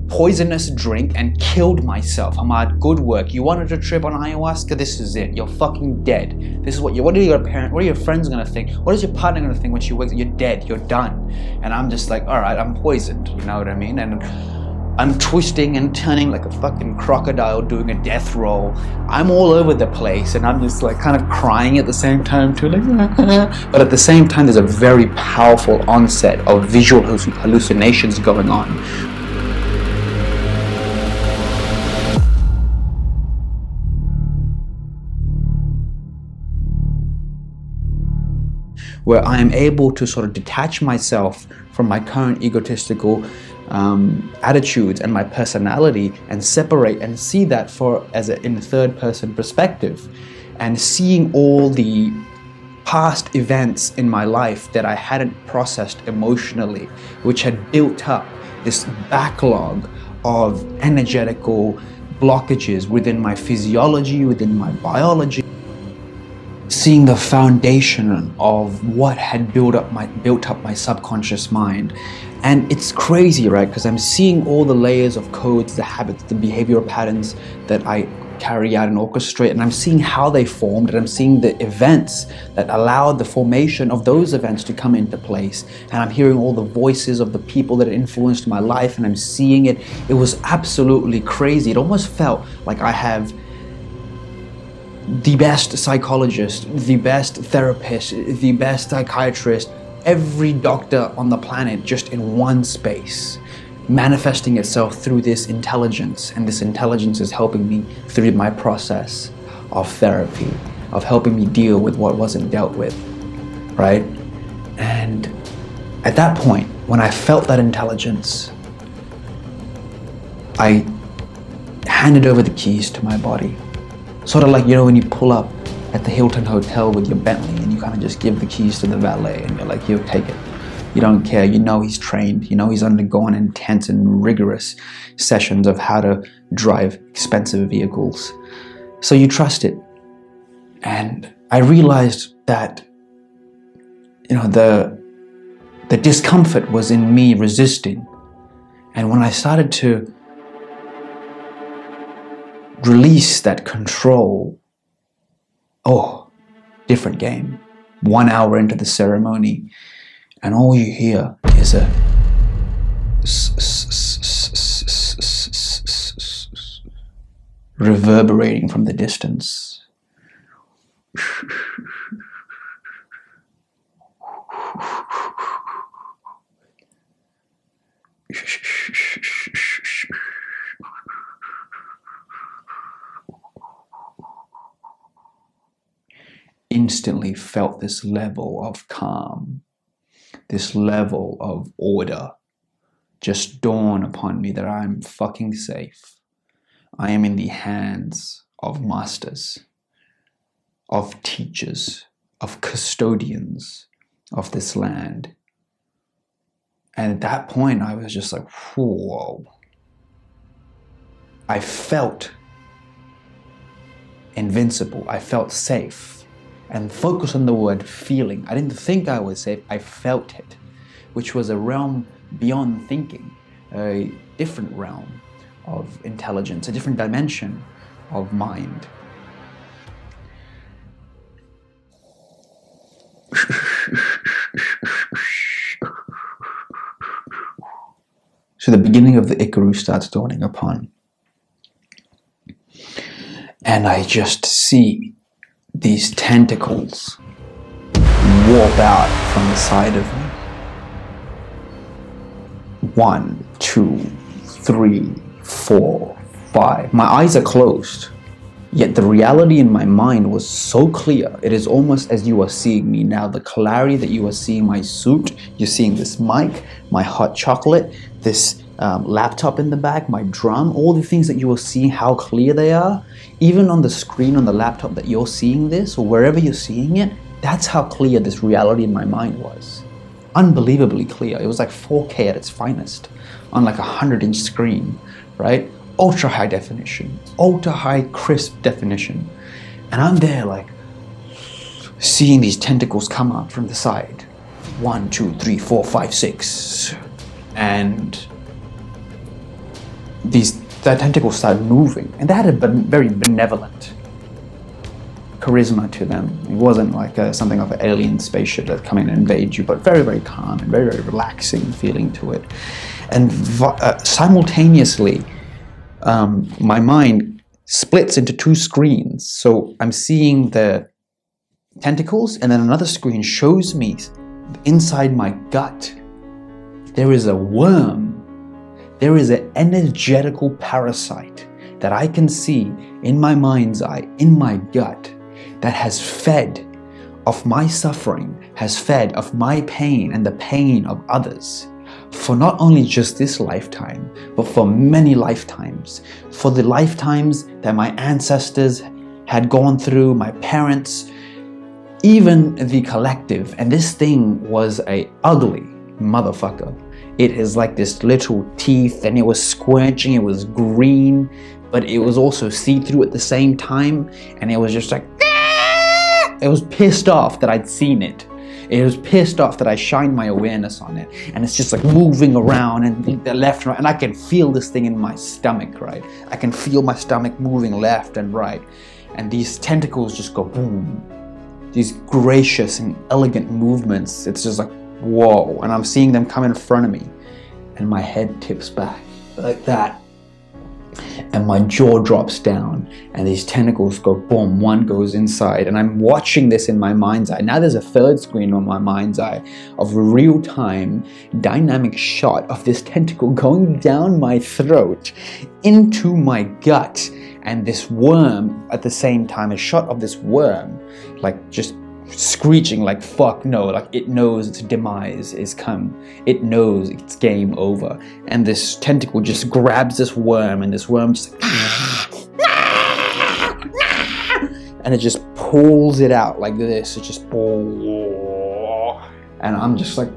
poisonous drink and killed myself. Hammad, good work. You wanted to trip on ayahuasca? This is it. You're fucking dead. This is what are your parents, what are your friends gonna think? What is your partner gonna think when she wakes up? You're dead, you're done. And I'm just like, all right, I'm poisoned, you know what I mean? And I'm twisting and turning like a fucking crocodile doing a death roll. I'm all over the place, and I'm just like kind of crying at the same time too, like, but at the same time there's a very powerful onset of visual hallucinations going on. Where I am able to sort of detach myself from my current egotistical attitudes and my personality, and separate and see that in a third person perspective, and seeing all the past events in my life that I hadn't processed emotionally, which had built up this backlog of energetical blockages within my physiology, within my biology. Seeing the foundation of what had built up my subconscious mind. And it's crazy, right? Because I'm seeing all the layers of codes, the habits, the behavioral patterns that I carry out and orchestrate, and I'm seeing how they formed, and I'm seeing the events that allowed the formation of those events to come into place. And I'm hearing all the voices of the people that influenced my life, and I'm seeing it. It was absolutely crazy. It almost felt like I have the best psychologist, the best therapist, the best psychiatrist, every doctor on the planet just in one space, manifesting itself through this intelligence. And this intelligence is helping me through my process of therapy, of helping me deal with what wasn't dealt with, right? And at that point, when I felt that intelligence, I handed over the keys to my body. Sort of like, you know, when you pull up at the Hilton Hotel with your Bentley and you kind of just give the keys to the valet and you're like, you take it. You don't care. You know he's trained. You know he's undergone intense and rigorous sessions of how to drive expensive vehicles. So you trust it. And I realized that, you know, the discomfort was in me resisting. And when I started to release that control, oh, different game. 1 hour into the ceremony, and all you hear is a reverberating from the distance. Instantly felt this level of calm, this level of order just dawn upon me that I'm fucking safe. I am in the hands of masters, of teachers, of custodians of this land. And at that point, I was just like, whoa. I felt invincible. I felt safe. And focus on the word feeling. I didn't think I was safe, I felt it, which was a realm beyond thinking, a different realm of intelligence, a different dimension of mind. So the beginning of the Ikaru starts dawning upon. And I just see these tentacles warp out from the side of me. 1, 2, 3, 4, 5. My eyes are closed, yet the reality in my mind was so clear. It is almost as you are seeing me now. The clarity that you are seeing my suit, you're seeing this mic, my hot chocolate, this laptop in the back, my drum, all the things that you will see, how clear they are. Even on the screen on the laptop that you're seeing this, or wherever you're seeing it, that's how clear this reality in my mind was. Unbelievably clear. It was like 4K at its finest on like a 100-inch screen, right? Ultra high definition, ultra high crisp definition. And I'm there like seeing these tentacles come out from the side. 1, 2, 3, 4, 5, 6. And the tentacles started moving, and they had a very benevolent charisma to them. It wasn't like something of an alien spaceship that come in and invade you, but very, very calm and very, very relaxing feeling to it. And simultaneously, my mind splits into 2 screens. So I'm seeing the tentacles, and then another screen shows me inside my gut, there is a worm. There is an energetical parasite that I can see in my mind's eye, in my gut, that has fed of my suffering, has fed of my pain and the pain of others for not only just this lifetime, but for many lifetimes, for the lifetimes that my ancestors had gone through, my parents, even the collective. And this thing was a ugly motherfucker. It is like this little teeth, and it was squinching, it was green, but it was also see-through at the same time, and it was just like, ah! It was pissed off that I'd seen it. It was pissed off that I shined my awareness on it, and it's just like moving around and the left and right, and I can feel this thing in my stomach, right? I can feel my stomach moving left and right, and these tentacles just go boom. These gracious and elegant movements, it's just like, whoa, and I'm seeing them come in front of me, and my head tips back like that, and my jaw drops down, and these tentacles go boom, one goes inside, and I'm watching this in my mind's eye. Now there's a third screen on my mind's eye of a real-time dynamic shot of this tentacle going down my throat into my gut, and this worm at the same time, a shot of this worm like just screeching like fuck no, like it knows its demise is come, it knows it's game over, and this tentacle just grabs this worm, and this worm just and it just pulls it out like this. It just and I'm just like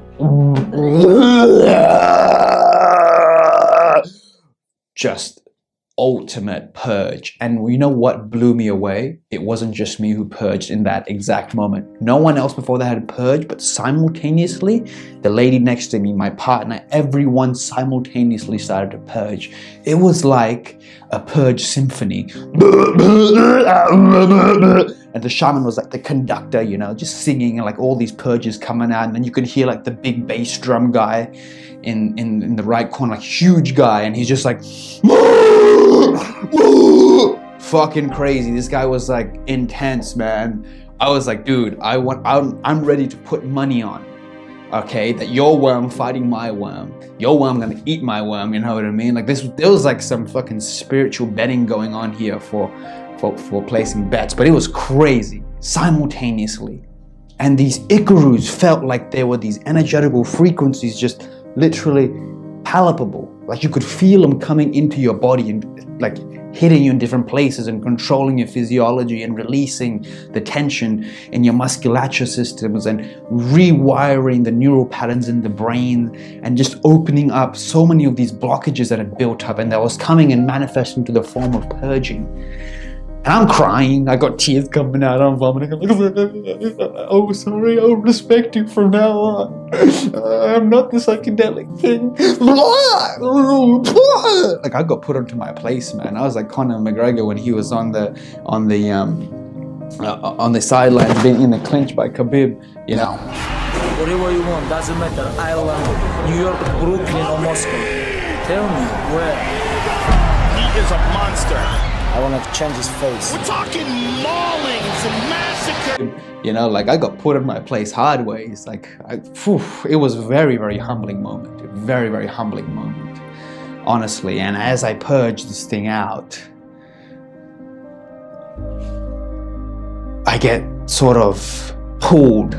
just ultimate purge. And you know what blew me away? It wasn't just me who purged in that exact moment. No one else before that had purged, but simultaneously, the lady next to me, my partner, everyone simultaneously started to purge. It was like a purge symphony. And the shaman was like the conductor, you know, just singing, and like all these purges coming out, and then you could hear like the big bass drum guy in the right corner, like huge guy, and he's just like fucking crazy. This guy was like intense, man. I was like, dude, I'm ready to put money on, okay, that your worm fighting my worm, your worm gonna eat my worm, you know what I mean? Like there was like some fucking spiritual betting going on here for placing bets, but it was crazy simultaneously. And these Ikarus felt like there were these energetical frequencies just literally palpable, like you could feel them coming into your body and like hitting you in different places and controlling your physiology and releasing the tension in your musculature systems and rewiring the neural patterns in the brain and just opening up so many of these blockages that had built up, and that was coming and manifesting to the form of purging. And I'm crying, I got tears coming out, I'm vomiting, I'm like, oh sorry, I'll respect you from now on. I'm not the psychedelic king. Like I got put onto my place, man. I was like Conor McGregor when he was on the sidelines being in the clinch by Khabib, you know. Whatever you want, doesn't matter, Ireland, New York, Brooklyn or Moscow. Tell me, where? He is a monster. I want to change his face. We're talking maulings and massacre. You know, like I got put in my place hard ways. Like, it was a very, very humbling moment. A very, very humbling moment, honestly. And as I purged this thing out, I get sort of pulled.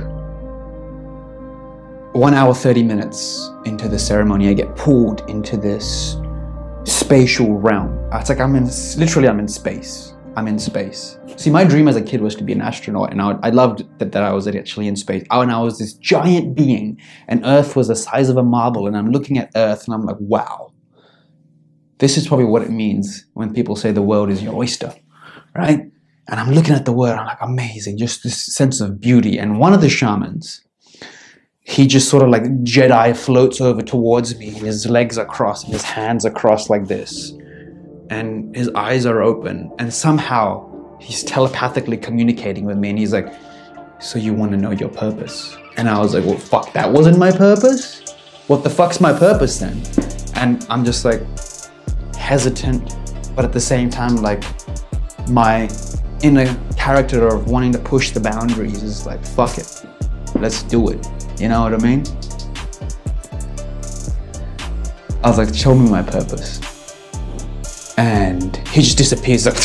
1 hour, 30 minutes into the ceremony, I get pulled into this spatial realm. It's like I'm in space. I'm in space. See, my dream as a kid was to be an astronaut, and I loved that I was actually in space. And I was this giant being, and Earth was the size of a marble, and I'm looking at Earth, and I'm like, wow. This is probably what it means when people say the world is your oyster, right? And I'm looking at the world, I'm like, amazing, just this sense of beauty. And one of the shamans, he just sort of like Jedi floats over towards me. His legs are crossed, and his hands are crossed like this. And his eyes are open. And somehow he's telepathically communicating with me. And he's like, so you want to know your purpose? And I was like, well, fuck, that wasn't my purpose? What the fuck's my purpose then? And I'm just like hesitant, but at the same time, like my inner character of wanting to push the boundaries is like, fuck it, let's do it. You know what I mean? I was like, show me my purpose. And he just disappears, like,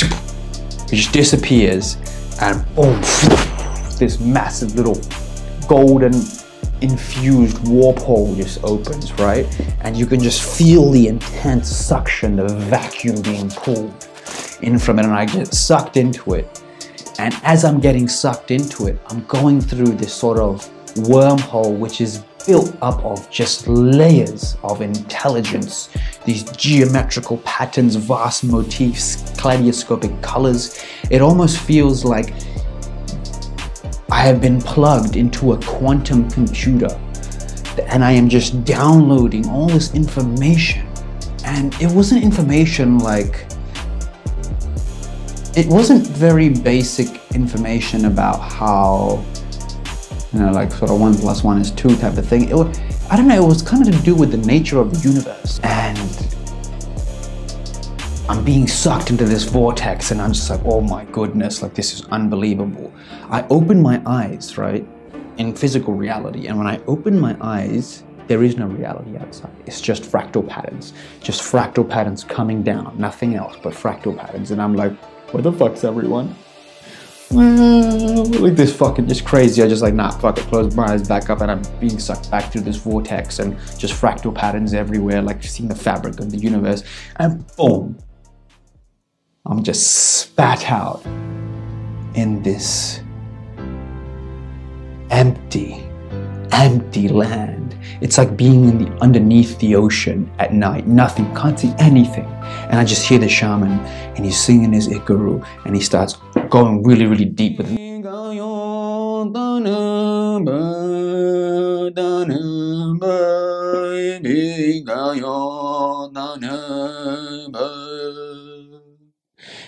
he just disappears, and boom, this massive little golden infused warp hole just opens, right? And you can just feel the intense suction, the vacuum being pulled in from it, and I get sucked into it. And as I'm getting sucked into it, I'm going through this sort of wormhole which is built up of just layers of intelligence, these geometrical patterns, vast motifs, kaleidoscopic colors. It almost feels like I have been plugged into a quantum computer and I am just downloading all this information. And it wasn't information like, it wasn't very basic information about how, you know, like sort of 1 + 1 is 2 type of thing. It was, I don't know, it was kind of to do with the nature of the universe. And I'm being sucked into this vortex and I'm just like, oh my goodness, like this is unbelievable. I open my eyes, right, in physical reality. And when I open my eyes, there is no reality outside. It's just fractal patterns coming down, nothing else but fractal patterns. And I'm like, where the fuck's everyone? like this fucking just crazy. I just like, nah, fuck it, close my eyes back up, and I'm being sucked back through this vortex and just fractal patterns everywhere, like seeing the fabric of the universe, and boom, I'm just spat out in this empty land. It's like being in the underneath the ocean at night, nothing, can't see anything. And I just hear the shaman, and he's singing his Ikaru, and he starts going really, really deep with it.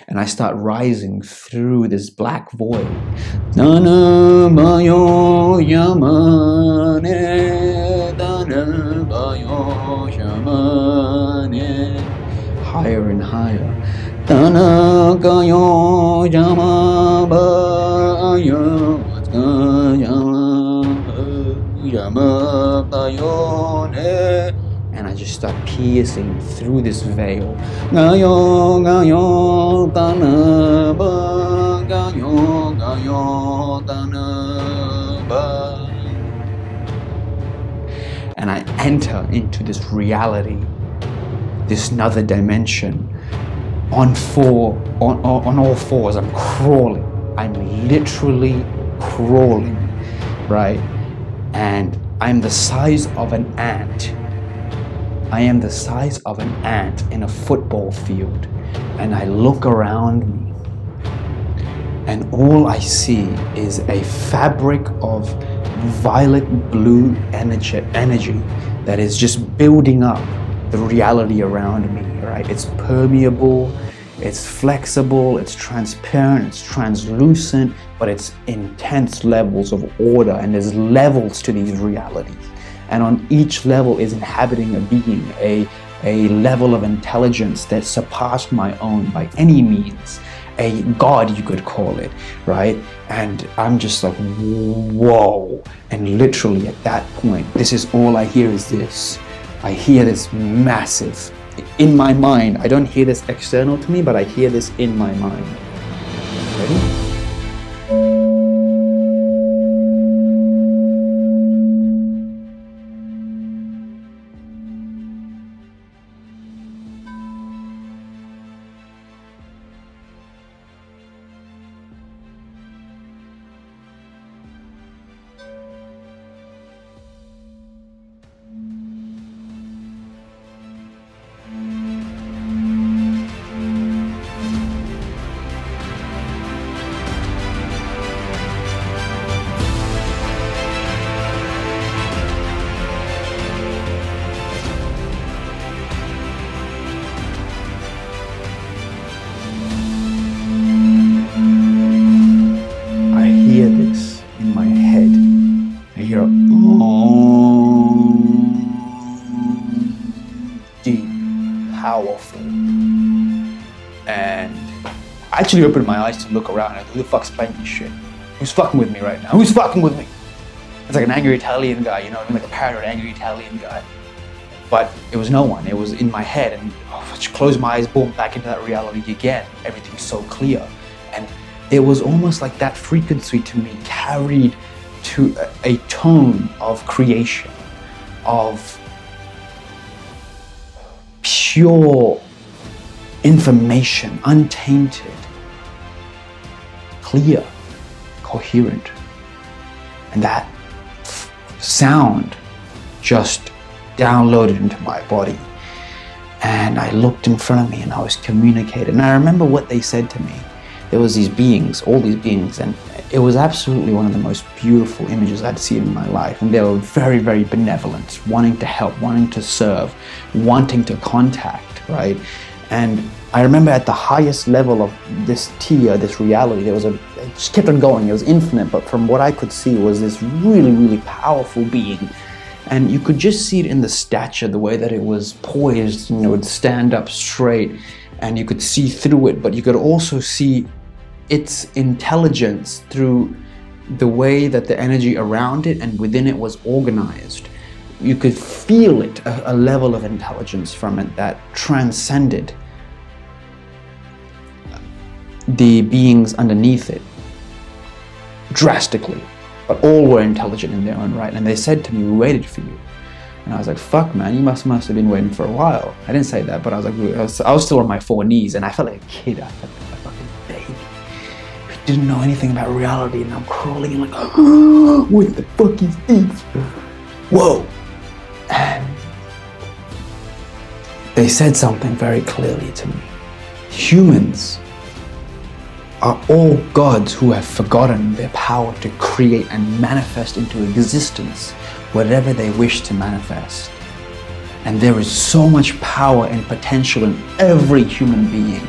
And I start rising through this black void. Higher and higher. And I just start piercing through this veil. And I enter into this reality, this another dimension. On all fours, I'm crawling. I'm literally crawling, right? And I'm the size of an ant. I am the size of an ant in a football field. And I look around me, and all I see is a fabric of violet blue energy that is just building up the reality around me, right? It's permeable, it's flexible, it's transparent, it's translucent, but it's intense levels of order, and there's levels to these realities. And on each level is inhabiting a being, a level of intelligence that surpassed my own by any means. A god, you could call it, right? And I'm just like, whoa. And literally at that point, this is all I hear is this. I hear this massive, in my mind. I don't hear this external to me, but I hear this in my mind. Ready? I actually opened my eyes to look around and who the fuck's playing this shit? Who's fucking with me right now? Who's fucking with me? It's like an angry Italian guy, you know what I mean? Like a paranoid angry Italian guy. But it was no one. It was in my head, and I just closed my eyes, boom, back into that reality again. Everything's so clear. And it was almost like that frequency to me carried to a tone of creation, of pure information, untainted, clear, coherent. And that sound just downloaded into my body. And I looked in front of me and I was communicating. And I remember what they said to me. There was these beings, all these beings, and it was absolutely one of the most beautiful images I'd seen in my life. And they were very, very benevolent, wanting to help, wanting to serve, wanting to contact, right? And I remember at the highest level of this tier, this reality, there was it just kept on going, it was infinite, but from what I could see was this really, really powerful being. And you could just see it in the stature, the way that it was poised, you know, it would stand up straight, and you could see through it, but you could also see its intelligence through the way that the energy around it and within it was organized. You could feel it, a level of intelligence from it that transcended the beings underneath it. drastically, but all were intelligent in their own right. And they said to me, "We waited for you." And I was like, "Fuck, man, you must have been waiting for a while." I didn't say that, but I was like, I was still on my 4 knees, and I felt like a kid. I felt like a fucking baby who didn't know anything about reality, and I'm crawling and like, oh, what the fuck is this? Whoa. And they said something very clearly to me. Humans are all gods who have forgotten their power to create and manifest into existence whatever they wish to manifest. And there is so much power and potential in every human being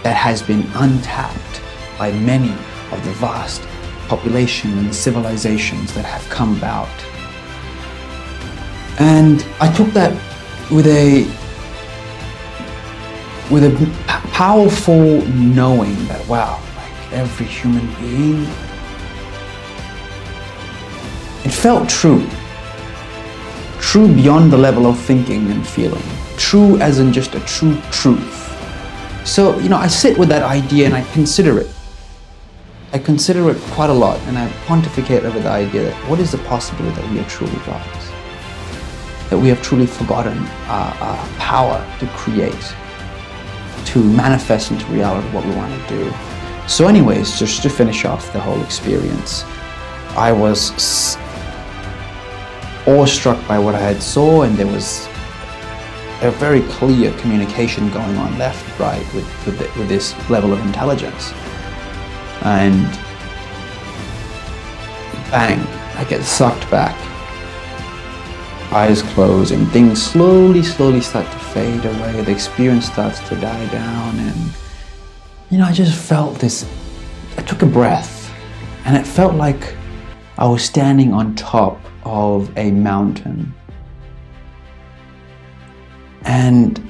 that has been untapped by many of the vast population and civilizations that have come about. And I took that with a powerful knowing that, wow, like every human being, it felt true. True beyond the level of thinking and feeling. True as in just a true truth. So, you know, I sit with that idea and I consider it. I consider it quite a lot, and I pontificate over the idea that what is the possibility that we are truly gods? That we have truly forgotten our power to create, to manifest into reality what we want to do. So anyways, just to finish off the whole experience, I was awestruck by what I had saw, and there was a very clear communication going on left, right, with this level of intelligence. And bang, I get sucked back. Eyes close, and things slowly start to fade away. The experience starts to die down, and you know, I just felt this. I took a breath, and it felt like I was standing on top of a mountain, and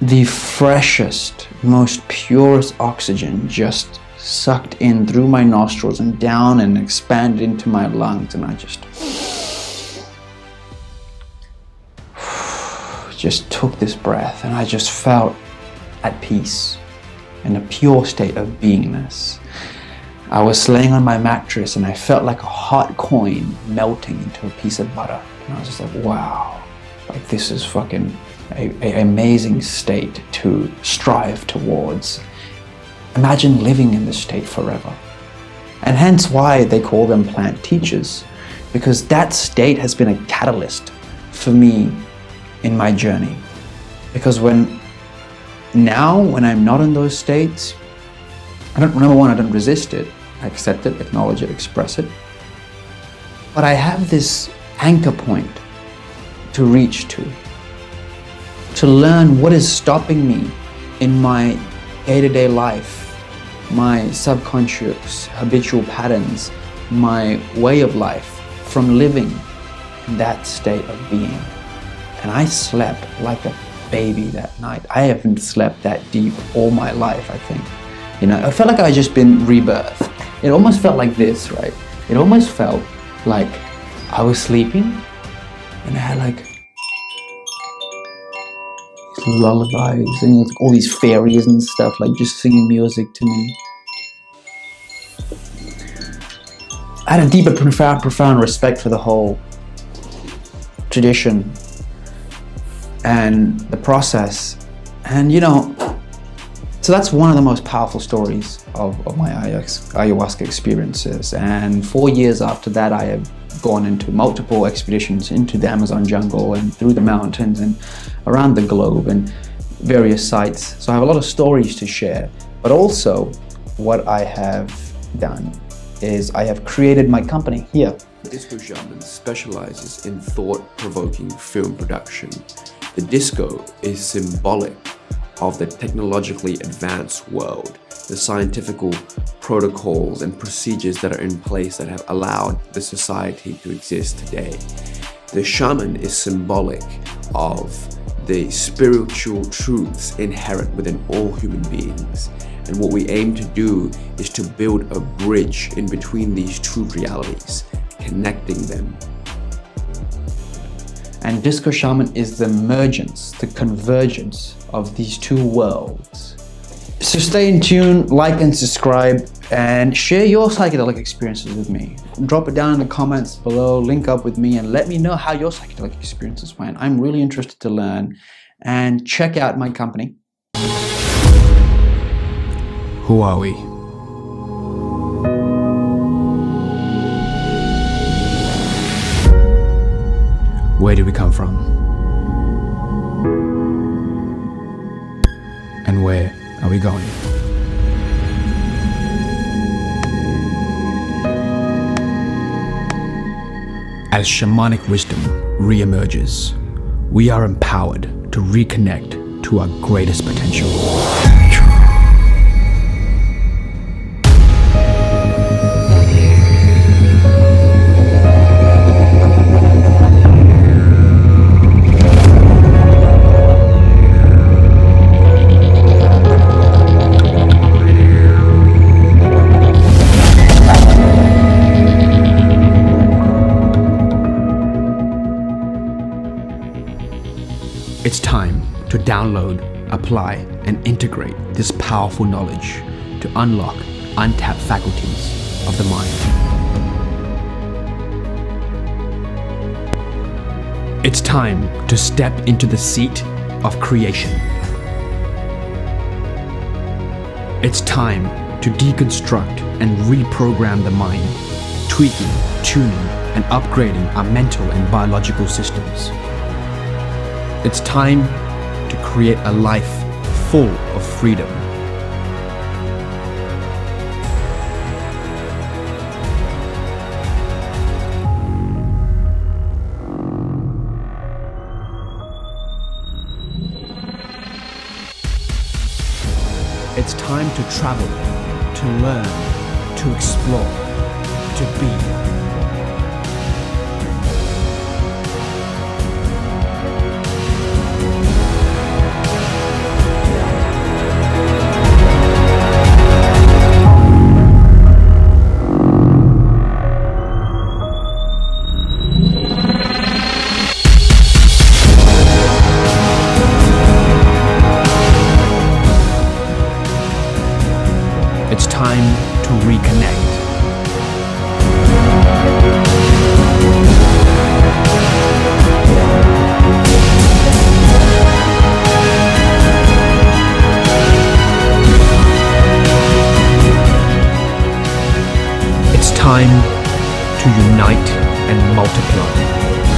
the freshest, most purest oxygen just sucked in through my nostrils and down and expanded into my lungs, and I just took this breath, and I just felt at peace, in a pure state of beingness. I was laying on my mattress, and I felt like a hot coin melting into a piece of butter. And I was just like, wow, like this is fucking a amazing state to strive towards. Imagine living in this state forever. And hence why they call them plant teachers, because that state has been a catalyst for me in my journey. Because when I'm not in those states, number one, I don't resist it. I accept it, acknowledge it, express it. But I have this anchor point to reach to learn what is stopping me in my day-to-day life, my subconscious habitual patterns, my way of life from living in that state of being. And I slept like a baby that night. I haven't slept that deep all my life, I think. You know, I felt like I just been rebirthed. It almost felt like this, right? It almost felt like I was sleeping and I had like these lullabies and all these fairies and stuff, like just singing music to me. I had a deep and profound respect for the whole tradition and the process. And you know, so that's one of the most powerful stories of my ayahuasca experiences. And 4 years after that, I have gone into multiple expeditions into the Amazon jungle and through the mountains and around the globe and various sites. So I have a lot of stories to share. But also, what I have done is I have created my company here. Diskoshaman specializes in thought-provoking film production. The disco is symbolic of the technologically advanced world, the scientific protocols and procedures that are in place that have allowed the society to exist today. The shaman is symbolic of the spiritual truths inherent within all human beings. And what we aim to do is to build a bridge in between these two realities, connecting them. And Diskoshaman is the emergence, the convergence of these two worlds. So stay in tune, like and subscribe, and share your psychedelic experiences with me. Drop it down in the comments below, link up with me, and let me know how your psychedelic experiences went. I'm really interested to learn. And check out my company. Who are we? Where did we come from? And where are we going? As shamanic wisdom re-emerges, we are empowered to reconnect to our greatest potential. It's time to download, apply, and integrate this powerful knowledge to unlock untapped faculties of the mind. It's time to step into the seat of creation. It's time to deconstruct and reprogram the mind, tweaking, tuning, and upgrading our mental and biological systems. It's time to create a life full of freedom. It's time to travel, to learn, to explore, to be. It's time to reconnect. It's time to unite and multiply.